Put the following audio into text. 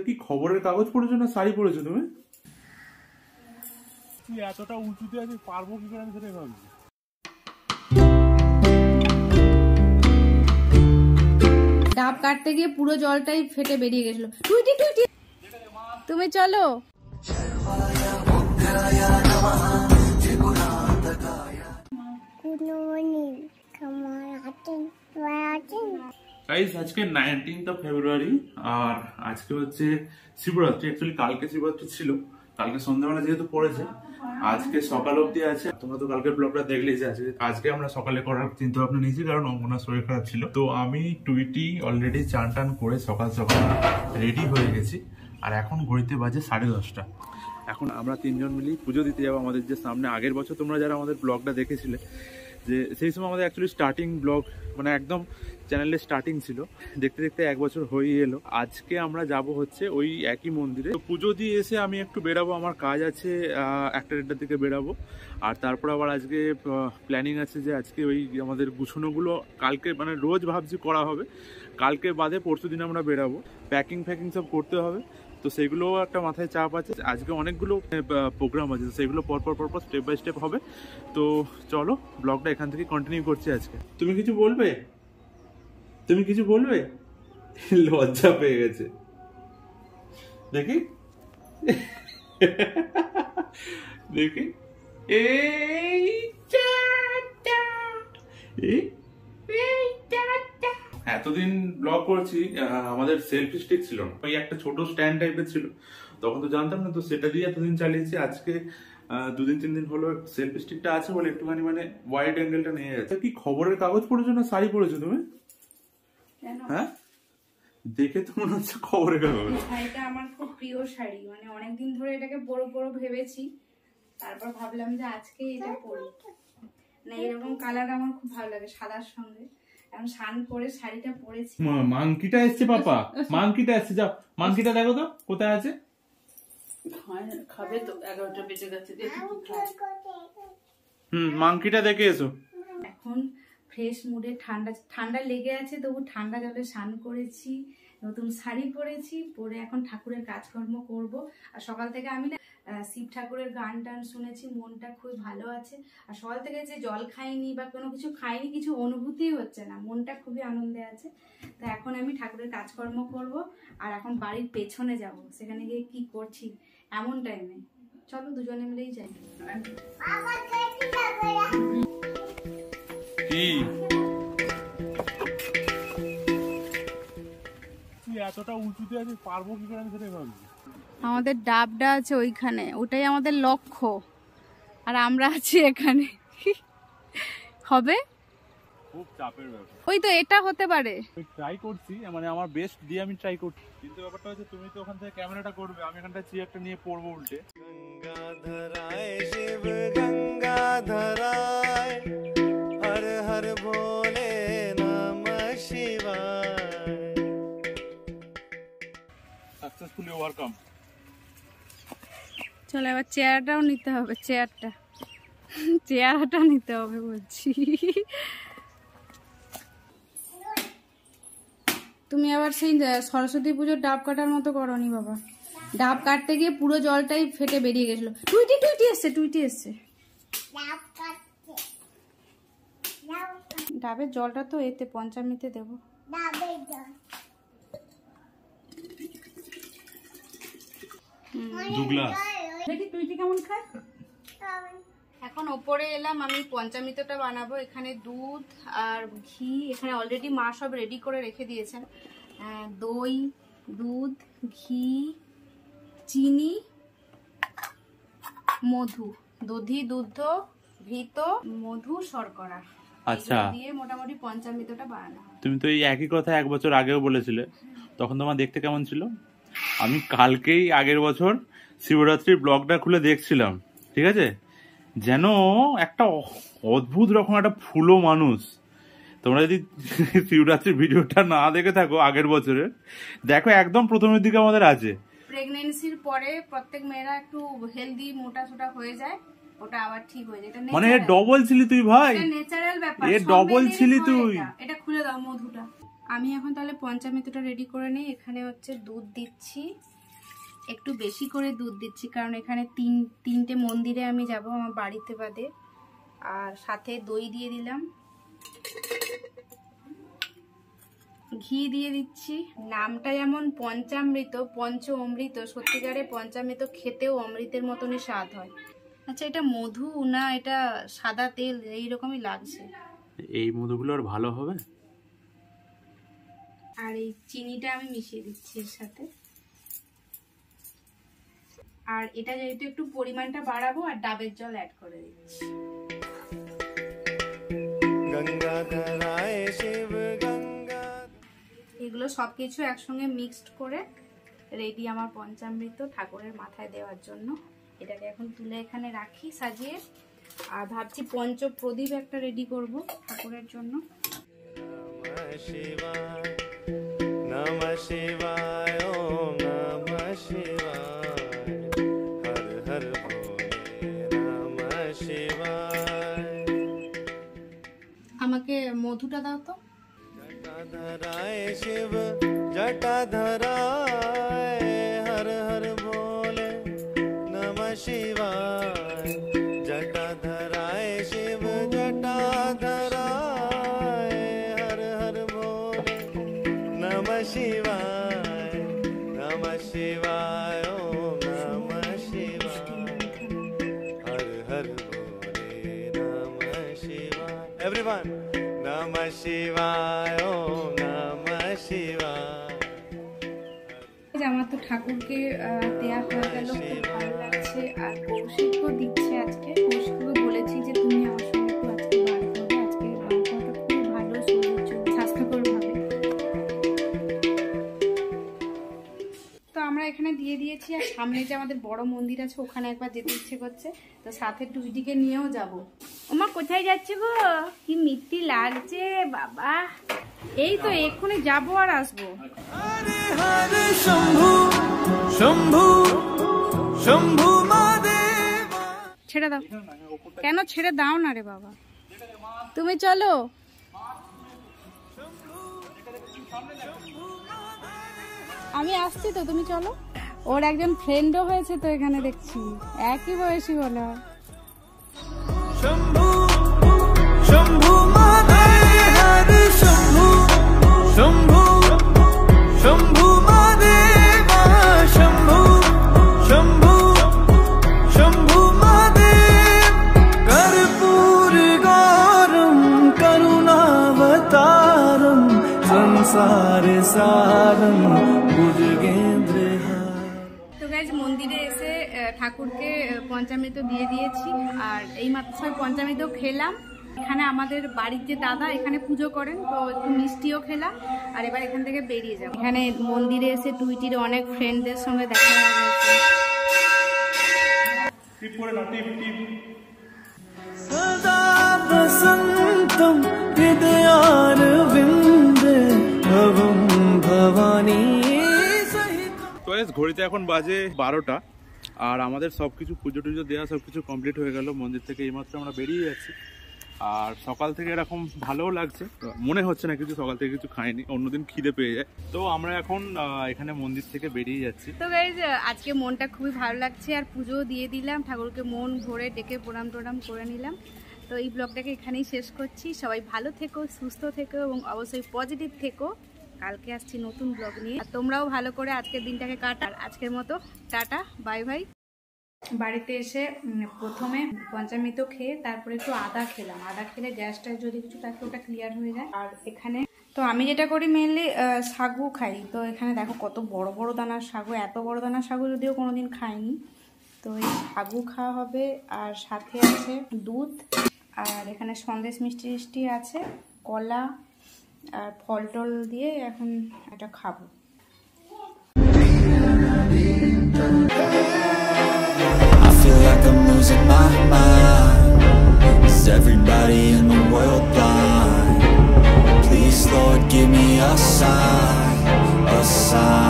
কি খবরের কাগজ পড়েছো না শাড়ি পড়েছো তুমি? তুই এতটা উঁচুতে আছিস, পারবো কি করে আমি সেটাই ভাবছি। ডাব কাটতে গিয়ে পুরো জলটাই ফেটে বেরিয়ে গেছিল। টুইটি টুইটি তুমি চলো। গাইস আজকে 19th ফেব্রুয়ারি আর আজকে হচ্ছে শিবরাত্রি। অ্যাকচুয়ালি কালকে শিবরাত্রি ছিল, কালকে সন্ধ্যাবেলা যেহেতু পড়েছে আজকে সকাল অব্দি আছে। তোমরা তো কালকের ব্লগটা দেখলেই যে আজকে আমরা সকালে করার চিন্তা ভাবনা নিয়েছি, কারণ ওনার শরীর খারাপ ছিল। তো আমি টুইটি অলরেডি চান টান করে সকাল সকাল রেডি হয়ে গেছি আর এখন ঘড়িতে বাজে 10:30। এখন আমরা তিনজন মিলেই পুজো দিতে যাবো আমাদের যে সামনে। আগের বছর তোমরা যারা আমাদের ব্লগটা দেখেছিলে যে সেই সময় আমাদের অ্যাকচুয়ালি স্টার্টিং ব্লগ মানে একদম চ্যানেলের স্টার্টিং ছিল, দেখতে দেখতে 1 বছর হয়ে এলো। আজকে আমরা যাব হচ্ছে ওই একই মন্দিরে। তো পুজো দিয়ে এসে আমি একটু বেরাবো, আমার কাজ আছে, 1টা-1টার দিকে বেরাবো। আর তারপর আবার আজকে প্ল্যানিং আছে যে আজকে ওই আমাদের গুছানোগুলো কালকে মানে রোজ ভাবছি করা হবে, কালকে বাদে পরশু দিন আমরা বেরাবো। প্যাকিং সব করতে হবে, তো সেগুলোও একটা মাথায় চাপ আছে। আজকে অনেকগুলো প্রোগ্রাম আছে, সেগুলো পরপর স্টেপ বাই স্টেপ হবে। তো চলো ব্লগটা এখান থেকে কন্টিনিউ করছি। আজকে তুমি কিছু বলবে? লজ্জা পেয়ে গেছে দেখি দেখি। এতদিন ব্লগ করছি, আমাদের সেলফি স্টিক ছিল না, ওই একটা ছোট স্ট্যান্ড টাইপের ছিল, তখন তো জানতাম না, তো সেটা দিয়ে এতদিন চালিয়েছি। আজকে 2-3 দিন হলো সেলফি স্টিকটা আছে বলে একটুখানি মানে ওয়াইড অ্যাঙ্গেলটা নিয়ে যাচ্ছে। কি খবরের কাগজ পড়েছো না শাড়ি পড়েছো তুমি? হ্যাঁ, দেখে তো মনে হচ্ছে খবরের কাগজ। এটা আমার খুব প্রিয় শাড়ি, মানে অনেকদিন ধরে এটাকে পরবো ভেবেছি, তারপর ভাবলাম যে আজকে এটা পরি। না এরকম কালার আমার খুব ভালো লাগে সাদার সঙ্গে। এখন স্নান করে শাড়িটা পরেছি। মাংকিটা এসছে পাপা, মাংকিটা এসছে, যাও মাংকিটা দেখো তো কোথায় আছে। খাবে তো, 11টা বেজে গেছে। মাংকিটা দেখে এসো। এখন ফ্রেশ মুডে, ঠান্ডা লেগে আছে, তবু ঠান্ডা জলে স্নান করেছি, নতুন শাড়ি পরেছি, পরে এখন ঠাকুরের কাজকর্ম করব। আর সকাল থেকে আমি না শিব ঠাকুরের গান টান শুনেছি, মনটা খুব ভালো আছে। আর সকাল থেকে যে জল খাইনি বা কোনো কিছু খাইনি, কিছু অনুভূতি হচ্ছে না, মনটা খুবই আনন্দে আছে। তো এখন আমি ঠাকুরের কাজকর্ম করব আর এখন বাড়ির পেছনে যাব, সেখানে গিয়ে কি করছি এমন টাইমে। চলো দুজনে মিলেই যাই। এতটা উঁচুতে আছে, পারবো কি করে আমি সেটাই ভাবছি। আমাদের ডাবটা আছে ওইখানে, ওটাই আমাদের লক্ষ্য, আর আমরা আছি এখানে। হবে খুব চাপের ব্যাপার। ওই তো এটা হতে পারে, ট্রাই করছি, মানে আমার বেস্ট দিয়ে আমি ট্রাই করছি, কিন্তু ব্যাপারটা হচ্ছে তুমি তো ওখান থেকে ক্যামেরাটা করবে, আমি এখানটা চেয়ারটা নিয়ে পড়বো উল্টে। গঙ্গাধরায় শিব গঙ্গাধরায় হর হর ভোলে নমঃ শিবায়। Successfully overcome. চলো এবার চেয়ারটাও নিতে হবে, চেয়ারটা নিতে হবে বলছি। তুমি আবার সেই সরস্বতী পুজোর ডাব কাটার মতো করনি বাবা। ডাব কাটতে গিয়ে পুরো জলটাই ফেটে বেরিয়ে গেছিল। টুইটি এসছে। ডাবের জলটা তো এতে পঞ্চামৃতে দেবো। দেখি টুইটি কেমন খায়। এখন ওপরে এলাম, আমি পঞ্চামৃতটা বানাবো। এখানে দুধ আর ঘি, এখানে অলরেডি মা সব রেডি করে রেখে দিয়েছেন। দই, দুধ, ঘি, চিনি, মধু, দধি, দুধ, ঘৃত, মধু, শর্করা, আচ্ছা দিয়ে মোটামুটি পঞ্চামৃতটা বানানো। তুমি তো এই একই কথা 1 বছর আগেও বলেছিলে, তখন তোমার দেখতে কেমন ছিল? আমি কালকেই আগের বছর শিবরাত্রির ব্লগটা খুলে দেখছিলাম, ঠিক আছে, যেন একটা অদ্ভুত রকম একটা ফুলো মানুষ। তোমরা যদি শিবরাত্রির ভিডিওটা না দেখে থাকো আগের বছরের, দেখো একদম প্রথমের দিকে আমাদের আছে। প্রেগন্যান্সির পরে প্রত্যেক মেয়েরা একটু হেলদি মোটা সোটা হয়ে যায়, ওটা আবার ঠিক হয়ে যায়। এটা মানে ডবল ছিলি তুই ভাই, এটা ন্যাচারাল ব্যাপার, এ ডবল ছিলি তুই। এটা খুলে দাও মধুটা। আমি এখন তাহলে পঞ্চামৃতটা রেডি করে নিই। এখানে হচ্ছে দুধ দিচ্ছি, একটু বেশি করে দুধ দিচ্ছি কারণ এখানে তিনটে মন্দিরে আমি যাব আমার বাড়িতে বাদে। আর সাথে দই দিয়ে দিলাম, ঘি দিয়ে দিচ্ছি। নামটা যেমন পঞ্চামৃত, পঞ্চ অমৃত, সত্যিকারে পঞ্চামৃত খেতেও অমৃতের মতনই স্বাদ হয়। আচ্ছা, এটা মধু না এটা সাদা তেল এইরকমই লাগছে। এই মধুগুলো আর ভালো হবে। আর এই চিনিটা আমি মিশিয়ে দিচ্ছি এর সাথে। আর এটা যেহেতু একটু পরিমাণটা বাড়াবো আর ডাবের জল অ্যাড করে দিচ্ছি। এগুলো সবকিছু একসঙ্গে মিক্সড করে রেডি আমার পঞ্চামৃত ঠাকুরের মাথায় দেওয়ার জন্য। এটাকে এখন তুলে এখানে রাখি সাজিয়ে। আর ভাবছি পঞ্চ প্রদীপ একটা রেডি করব ঠাকুরের জন্য। নমঃ শিবায়, ওম নমঃ শিবায়, হর হর ভোলে নমঃ শিবায়। আমাকে মধুটা দাও তো। জটাধরায় শিব জটাধরায়, হর হর ভোলে নমঃ শিবায়। জটাধরায় শিব জটাধরায়, হর হর ভোলে নমঃ শিবায়। নমঃ শিবায়, ওম নমঃ শিবায়, হর হর ভোলে নমঃ শিবায়। এভরিওয়ান নমঃ শিবায়, ওম নমঃ শিবায়। আমার তো ঠাকুরকে দেয়া হয়ে গেল, খুব ভালো লাগছে। আর কৌশিকও দিচ্ছে আজকে। কৌশিককে বলেছি যে তুমি আমার সঙ্গে একটু আজকে বার করবে। আজকে বার করাটা খুব ভালো, শরীরের জন্য স্বাস্থ্যকর ভাবে। তো আমরা এখানে দিয়ে দিয়েছি। আর সামনে যে আমাদের বড় মন্দির আছে ওখানে একবার যেতে ইচ্ছে করছে, তো সাথে টুইটিকে নিয়েও যাব। ওমা কোথায় যাচ্ছে গো? কি মিষ্টি লাগছে বাবা। এই তো এক্ষুনি যাবো আর আসবো। ছেড়ে দাও। কেন ছেড়ে দাও না রে বাবা, তুমি চলো। আমি আসছি তো, তুমি চলো। ওর একজন ফ্রেন্ডও হয়েছে তো এখানে দেখছি, একই বয়সী বলে। শম্ভু শম্ভু মহাদেব, শম্ভু শম্ভু শম্ভু মহাদেব, শম্ভু শম্ভু শম্ভু মহাদেব। কর্পূর গৌরম করুণাবতারম, সংসার সারম ভুজগেন্দ্র। তো গাইজ মন্দিরে এসে ঠাকুরকে পঞ্চামৃত দিয়ে দিয়েছি। আর এই মাত্র পঞ্চামৃত খেলাম। এখানে আমাদের বাড়ির যে দাদা এখানে পুজো করেন, তো একটু মিষ্টিও খেলাম। আর এবার এখান থেকে বেরিয়ে যাব। এখানে মন্দিরে এসে টুইটির অনেক ফ্রেন্ডদের সঙ্গে দেখা হয়েছে। তো ঘড়িতে এখন বাজে 12টা। আর আমাদের সবকিছু পুজো টুজো দেওয়া সবকিছু কমপ্লিট হয়ে গেল। মন্দির থেকে এইমাত্র আমরা বেরিয়ে যাচ্ছি। আর সকাল থেকে এরকম ভালোও লাগছে, মনে হচ্ছে না কিছু সকাল থেকে কিছু খাইনি, অন্যদিন খিদে পেয়ে যায়। তো আমরা এখন এখানে মন্দির থেকে বেরিয়ে যাচ্ছি। তো গাইজ আজকে মনটা খুবই ভালো লাগছে। আর পুজো দিয়ে দিলাম, ঠাকুরকে মন ভরে ডেকে প্রণাম টোনাম করে নিলাম। তো এই ব্লগটাকে এখানেই শেষ করছি। সবাই ভালো থেকো, সুস্থ থেকো এবং অবশ্যই পজিটিভ থেকো। কালকে আসছি নতুন ব্লগ নিয়ে। আর তোমরাও ভালো করে আজকের দিনটাকে কাটা। আজকের মতো টাটা, বাই বাই। বাড়িতে এসে প্রথমে পঞ্চামৃত খেয়ে তারপরে একটু আদা খেলাম। আদা খেলে গ্যাসটা যদি কিছু থাকে ওটা ক্লিয়ার হয়ে যায়। আর এখানে তো আমি যেটা করি মেনলি সাগু খাই। তো এখানে দেখো কত বড় বড় দানার সাগু। এত বড় দানার সাগু যদিও কোনোদিন খাইনি। তো এই সাগু খাওয়া হবে। আর সাথে আছে দুধ। আর এখানে সন্দেশ মিষ্টি মিষ্টি আছে, কলা আর ফল টল দিয়ে এখন এটা খাবো। I'm losing my mind. Is everybody in the world blind? Please Lord give me a sign, a sign.